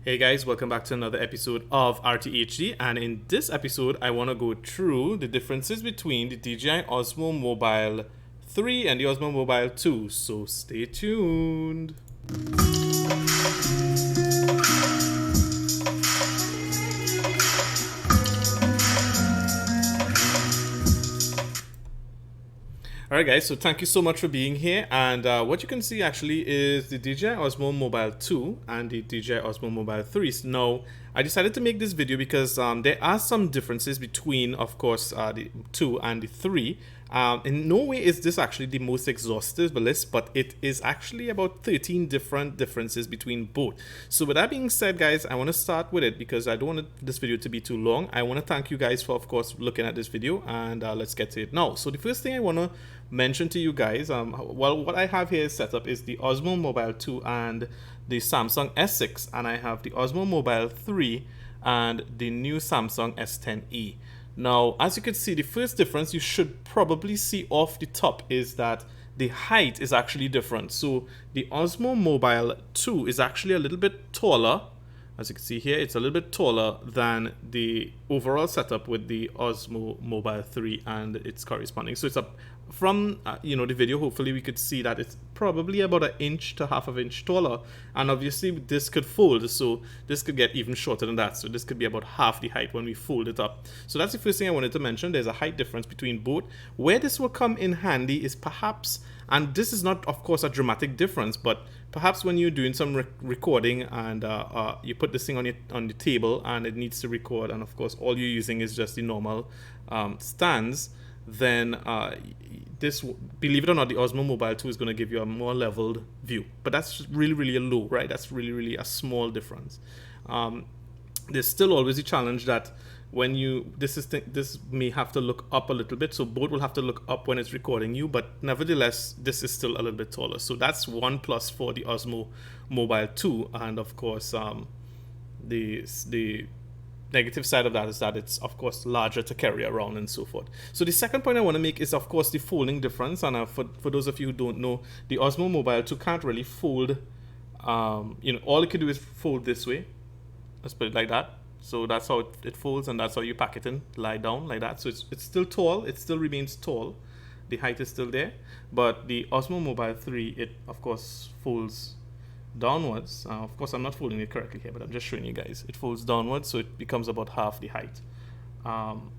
Hey guys, welcome back to another episode of RTHD, and in this episode I want to go through the differences between the DJI Osmo Mobile 3 and the Osmo Mobile 2, so stay tuned. Alright guys, so thank you so much for being here, and what you can see actually is the DJI Osmo Mobile 2 and the DJI Osmo Mobile 3. Now, I decided to make this video because there are some differences between, of course, the 2 and the 3. In no way is this actually the most exhaustive list, but it is actually about 13 different differences between both. So with that being said, guys, I want to start with it because I don't want this video to be too long. I want to thank you guys for, of course, looking at this video, and let's get to it now. So the first thing I want to mention to you guys, well, what I have here set up is the Osmo Mobile 2 and the Samsung S6, and I have the Osmo Mobile 3 and the new Samsung S10e. Now, as you can see, the first difference you should probably see off the top is that the height is actually different. So the Osmo Mobile 2 is actually a little bit taller. As you can see here, it's a little bit taller than the overall setup with the Osmo Mobile 3 and its corresponding. So it's a from the video, hopefully we could see that it's probably about an inch to half an inch taller, and obviously this could fold, so this could get even shorter than that. So this could be about half the height when we fold it up. So that's the first thing I wanted to mention. There's a height difference between both. Where this will come in handy is perhaps, and this is not of course a dramatic difference, but perhaps when you're doing some recording and you put this thing on the table and it needs to record, and of course all you're using is just the normal stands, then this, believe it or not, the Osmo Mobile 2 is going to give you a more leveled view. But that's really a low, right? That's really a small difference. There's still always a challenge that when you, this may have to look up a little bit, so both will have to look up when it's recording you, but nevertheless this is still a little bit taller. So that's one plus for the Osmo Mobile 2, and of course the negative side of that is that it's of course larger to carry around and so forth. So the second point I want to make is of course the folding difference, and for those of you who don't know, the Osmo Mobile 2 can't really fold. All it can do is fold this way. Let's put it like that. So that's how it folds, and that's how you pack it in, lie down like that. So it's still tall, it still remains tall, the height is still there, but the Osmo Mobile 3, it of course folds downwards. Of course I'm not folding it correctly here, but I'm just showing you guys. It folds downwards, so it becomes about half the height. And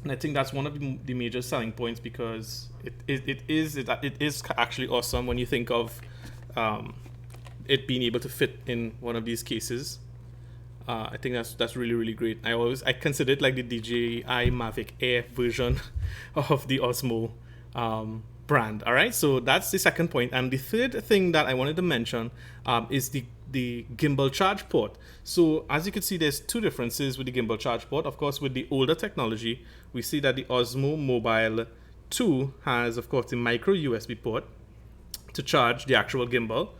I think that's one of the major selling points, because it is actually awesome when you think of it being able to fit in one of these cases. I think that's really great. I consider it like the DJI Mavic Air version of the Osmo brand. All right, so that's the second point. And the third thing that I wanted to mention is the gimbal charge port. So as you can see, there's two differences with the gimbal charge port. Of course, with the older technology, we see that the Osmo Mobile 2 has of course the micro USB port to charge the actual gimbal,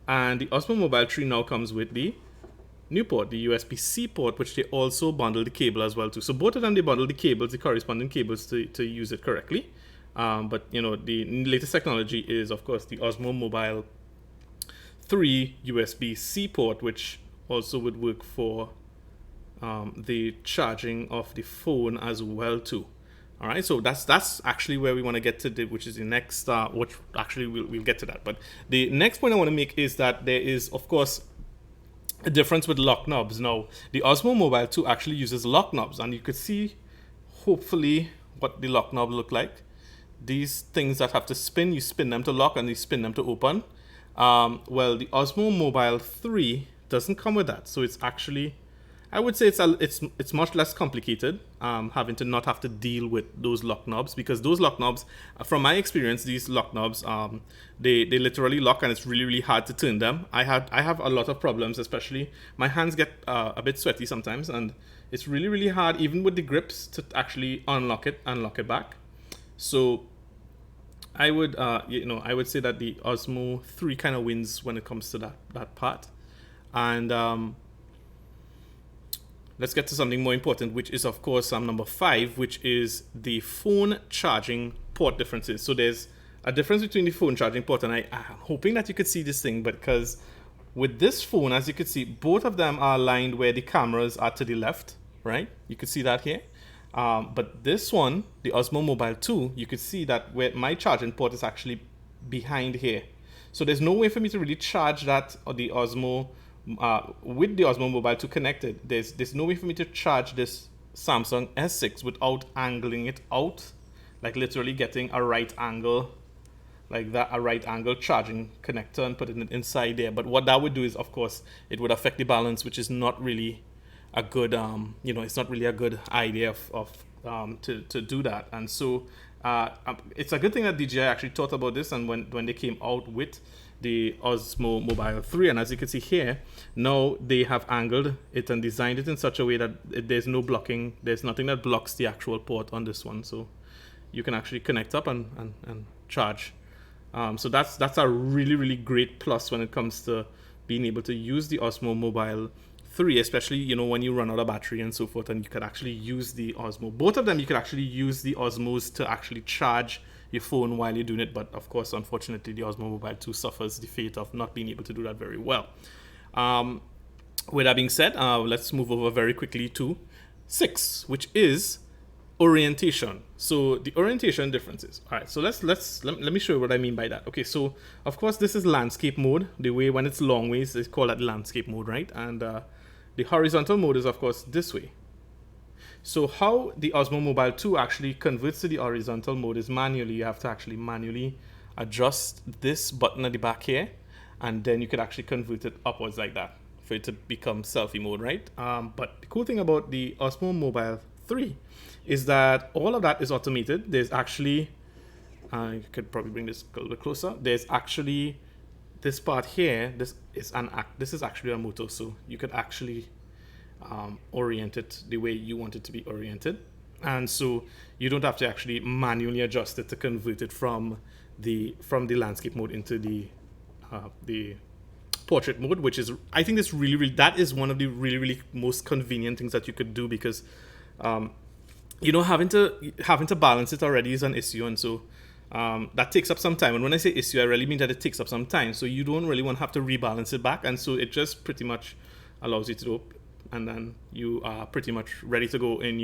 and the Osmo Mobile 3 now comes with the new port, the USB-C port, which they also bundle the cable as well too. So both of them, they bundle the cables, the corresponding cables to use it correctly. But the latest technology is of course the Osmo Mobile 3 USB-C port, which also would work for the charging of the phone as well too. All right, so that's actually where we want to get to, which is the next, which actually we'll get to that. But the next point I want to make is that there is of course a difference with lock knobs. Now, the Osmo Mobile 2 actually uses lock knobs, and you could see hopefully what the lock knobs look like. These things that have to spin, you spin them to lock and you spin them to open. Well, the Osmo Mobile 3 doesn't come with that, so it's actually, I would say it's much less complicated, having to not have to deal with those lock knobs, because those lock knobs, from my experience, these lock knobs, they literally lock, and it's really hard to turn them. I have a lot of problems, especially my hands get a bit sweaty sometimes, and it's really hard even with the grips to actually unlock it and lock it back. So I would I would say that the Osmo 3 kind of wins when it comes to that part. And let's get to something more important, which is of course number 5, which is the phone charging port differences. So there's a difference between the phone charging port, and I'm hoping that you could see this thing, but because with this phone, as you can see, both of them are aligned where the cameras are to the left, right? You can see that here. But this one, the Osmo Mobile 2, you could see that where my charging port is actually behind here. So there's no way for me to really charge that or the Osmo with the Osmo Mobile 2 connected. There's no way for me to charge this Samsung S6 without angling it out, like literally getting a right angle, like that, a right angle charging connector and putting it inside there. But what that would do is, of course, it would affect the balance, which is not really a good, it's not really a good idea to do that. And so it's a good thing that DJI actually thought about this, and when they came out with the Osmo Mobile 3, and as you can see here, now they have angled it and designed it in such a way that there's no blocking, there's nothing that blocks the actual port on this one, so you can actually connect up and charge. So that's a really great plus when it comes to being able to use the Osmo Mobile 3, especially when you run out of battery and so forth, and you could actually use the Osmo. Both of them, you could actually use the Osmos to actually charge your phone while you're doing it, but of course, unfortunately, the Osmo Mobile 2 suffers the fate of not being able to do that very well. With that being said, let's move over very quickly to 6, which is orientation. So the orientation differences. All right, so let me show you what I mean by that. Okay, so of course this is landscape mode. The way when it's long ways, they call that landscape mode, right? And the horizontal mode is of course this way. So how the Osmo Mobile 2 actually converts to the horizontal mode is manually. You have to actually manually adjust this button at the back here, and then you could actually convert it upwards like that for it to become selfie mode, right? But the cool thing about the Osmo Mobile 3 is that all of that is automated. There's actually, I could probably bring this a little bit closer. There's actually this part here. This is actually a motor, so you could actually orient it the way you want it to be oriented, and so you don't have to actually manually adjust it to convert it from the landscape mode into the portrait mode, which is, I think, this really that is one of the really most convenient things that you could do, because having to balance it already is an issue, and so that takes up some time. And when I say issue, I really mean that it takes up some time, so you don't really want to have to rebalance it back, and so it just pretty much allows you to do, and then you are pretty much ready to go in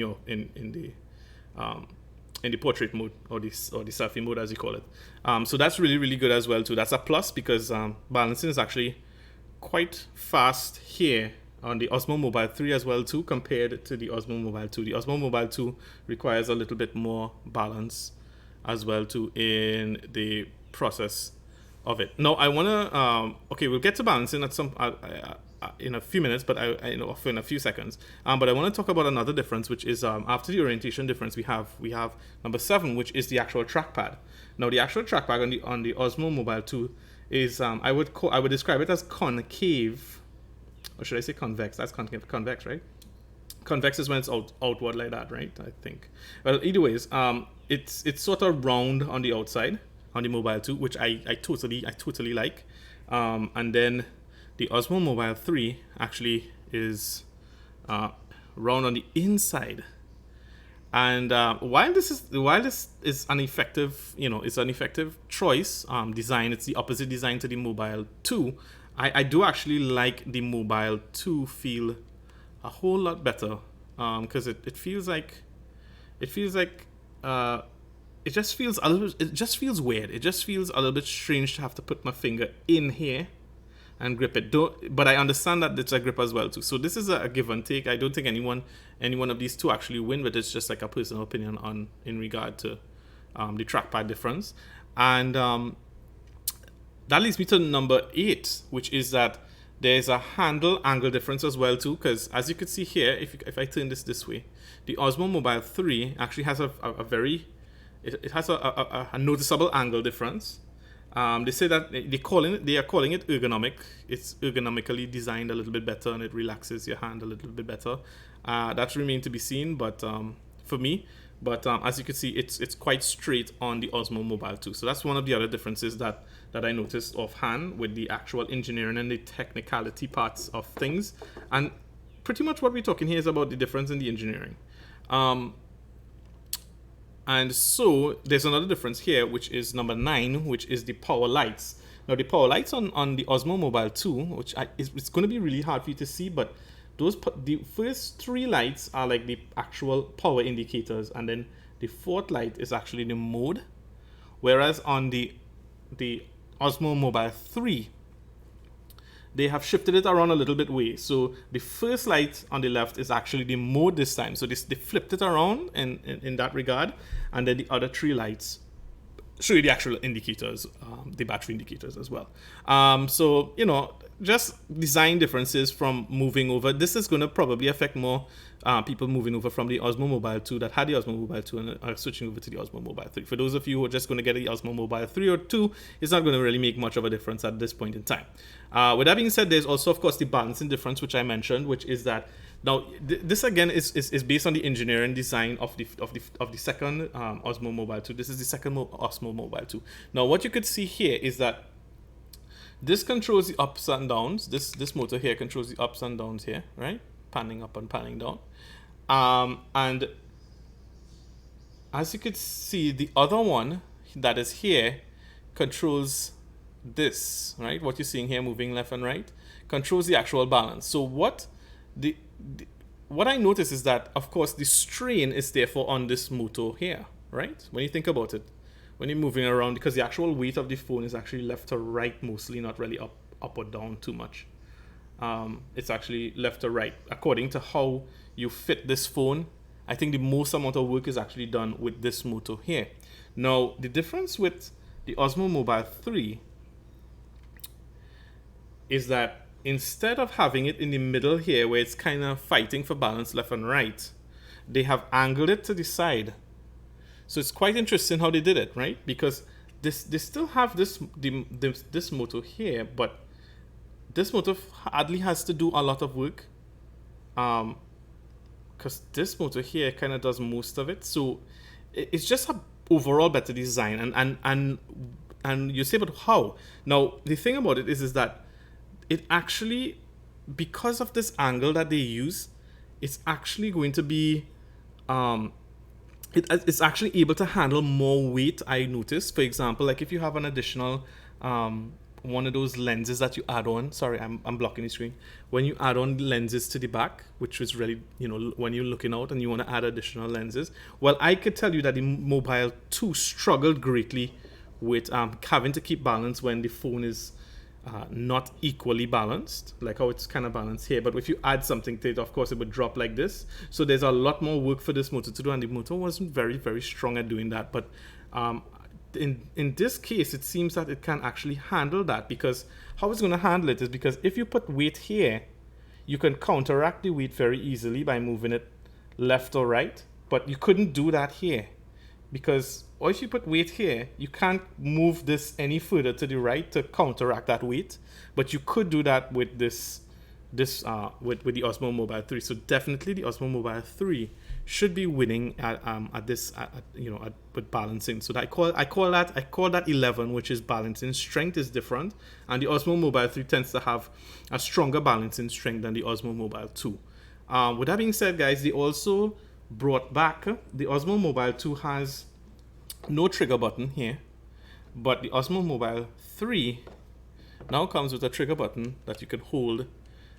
the portrait mode, or the selfie mode as you call it. So that's really good as well too. That's a plus, because balancing is actually quite fast here on the Osmo Mobile 3 as well too, compared to the Osmo Mobile 2. The Osmo Mobile 2 requires a little bit more balance as well too in the process of it. Now I wanna okay, we'll get to balancing at some in a few minutes, but in a few seconds. But I want to talk about another difference, which is after the orientation difference, we have number 7, which is the actual trackpad. Now the actual trackpad on the Osmo Mobile 2 is I would describe it as concave, or should I say convex? That's convex, right? Convex is when it's outward like that, right? I think. Well, either ways, it's sort of round on the outside on the Mobile 2, which I totally like. And then the Osmo Mobile 3 actually is round on the inside. And while this is an effective, it's an effective choice design, it's the opposite design to the Mobile 2. I do actually like the Mobile 2 feel a whole lot better, because it feels like it just feels weird. It just feels a little bit strange to have to put my finger in here and grip it. But I understand that it's a grip as well too. So this is a give and take. I don't think any one of these two actually win, but it's just like a personal opinion in regard to the trackpad difference. And that leads me to number 8, which is that there's a handle angle difference as well too. Because as you can see here, if I turn this way, the Osmo Mobile 3 actually has a very noticeable angle difference. They say that they are calling it ergonomic. It's ergonomically designed a little bit better, and it relaxes your hand a little bit better. That remains to be seen, but for me. But as you can see, it's quite straight on the Osmo Mobile 2. So that's one of the other differences that I noticed offhand with the actual engineering and the technicality parts of things. And pretty much what we're talking here is about the difference in the engineering. And so there's another difference here, which is number 9, which is the power lights. Now the power lights on the Osmo Mobile 2, which it's going to be really hard for you to see, but the first 3 lights are like the actual power indicators, and then the 4th light is actually the mode. Whereas on the Osmo Mobile 3, they have shifted it around a little bit way. So the first light on the left is actually the mode this time. So they flipped it around in that regard. And then the other 3 lights show you the actual indicators, the battery indicators as well. So, you know, just design differences from moving over. This is going to probably affect more people moving over from the Osmo Mobile 2 that had the Osmo Mobile 2 and are switching over to the Osmo Mobile 3. For those of you who are just going to get the Osmo Mobile 3 or 2, it's not going to really make much of a difference at this point in time. With that being said, there's also, of course, the balancing difference, which I mentioned, which is that now this again is based on the engineering design of the second Osmo Mobile 2. This is the second Osmo Mobile 2. Now, what you could see here is that this controls the ups and downs. This motor here controls the ups and downs here, right? Panning up and panning down. And as you could see, the other one that is here controls this, right? What you're seeing here moving left and right controls the actual balance. So what I notice is that, of course, the strain is therefore on this motor here, right? When you think about it, when you're moving around, because the actual weight of the phone is actually left to right mostly, not really up or down too much. It's actually left to right. According to how you fit this phone, I think the most amount of work is actually done with this motor here. Now, the difference with the Osmo Mobile 3 is that instead of having it in the middle here where it's kind of fighting for balance left and right, they have angled it to the side. So it's quite interesting how they did it, right? Because they still have this motor here, but this motor hardly has to do a lot of work, because this motor here kind of does most of it. So it's just a overall better design. And you say, but how? Now the thing about it is that it actually, because of this angle that they use, it's actually going to be it's actually able to handle more weight. I noticed, for example, like if you have an additional one of those lenses that you add on, sorry, I'm blocking the screen, when you add on lenses to the back, which is really, you know, when you're looking out and you want to add additional lenses, well, I could tell you that the Mobile 2 struggled greatly with having to keep balance when the phone is not equally balanced, like how it's kind of balanced here. But if you add something to it, of course it would drop like this. So there's a lot more work for this motor to do, and the motor wasn't very, very strong at doing that. But in this case, it seems that it can actually handle that, because how it's going to handle it is because if you put weight here, you can counteract the weight very easily by moving it left or right, but you couldn't do that here, because or if you put weight here, you can't move this any further to the right to counteract that weight, but you could do that with this with the Osmo Mobile 3. So definitely the Osmo Mobile 3 should be winning at this with balancing. So that I call that 11, which is balancing strength is different, and the Osmo Mobile 3 tends to have a stronger balancing strength than the Osmo Mobile 2. With that being said, guys, they also brought back the Osmo Mobile 2 has no trigger button here, but the Osmo Mobile 3 now comes with a trigger button that you can hold,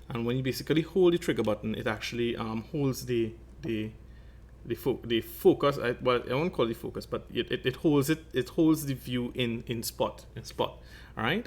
and when you basically hold the trigger button, it actually holds the focus. Well, I won't call it focus, but it holds the view in spot. All right.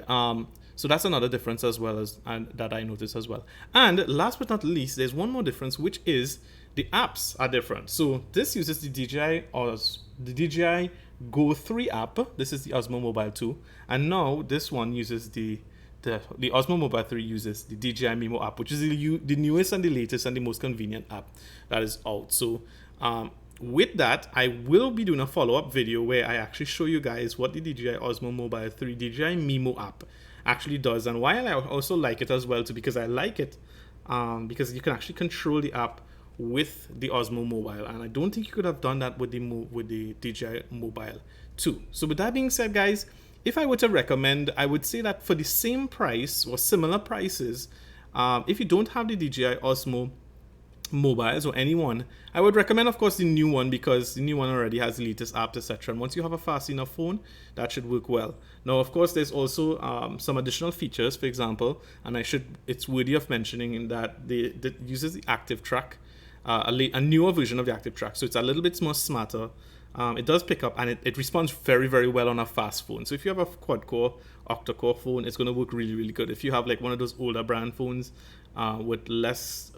So that's another difference as well that I noticed as well. And last but not least, there's one more difference, which is the apps are different. So this uses the DJI Go 3 app. This is the Osmo Mobile 2, and now this one uses the Osmo Mobile 3 uses the DJI Mimo app, which is the newest and the latest and the most convenient app that is out. So with that, I will be doing a follow-up video where I actually show you guys what the DJI Osmo Mobile 3 DJI Mimo app actually does, and why I also like it as well too, because I like it because you can actually control the app with the Osmo Mobile, and I don't think you could have done that with the DJI Mobile 2. So with that being said, guys, if I were to recommend, I would say that for the same price or similar prices, if you don't have the DJI Osmo mobiles or anyone, I would recommend, of course, the new one, because the new one already has the latest apps, etc. And once you have a fast enough phone, that should work well. Now, of course, there's also some additional features, for example, and it's worthy of mentioning in that it uses the active track, a newer version of the active track, so it's a little bit more smarter. It does pick up, and it responds very, very well on a fast phone. So if you have a quad-core, octa-core phone, it's going to work really, really good. If you have like one of those older brand phones with less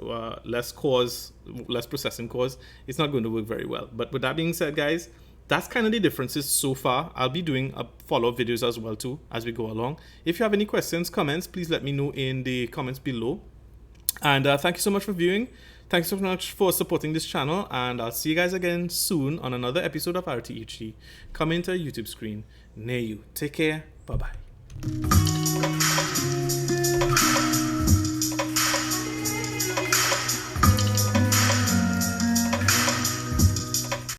cores, less processing cores, it's not going to work very well. But with that being said, guys, that's kind of the differences so far. I'll be doing follow-up videos as well too as we go along. If you have any questions, comments, please let me know in the comments below. And thank you so much for viewing. Thanks so much for supporting this channel, and I'll see you guys again soon on another episode of RTHD coming to a YouTube screen near you. Take care. Bye-bye.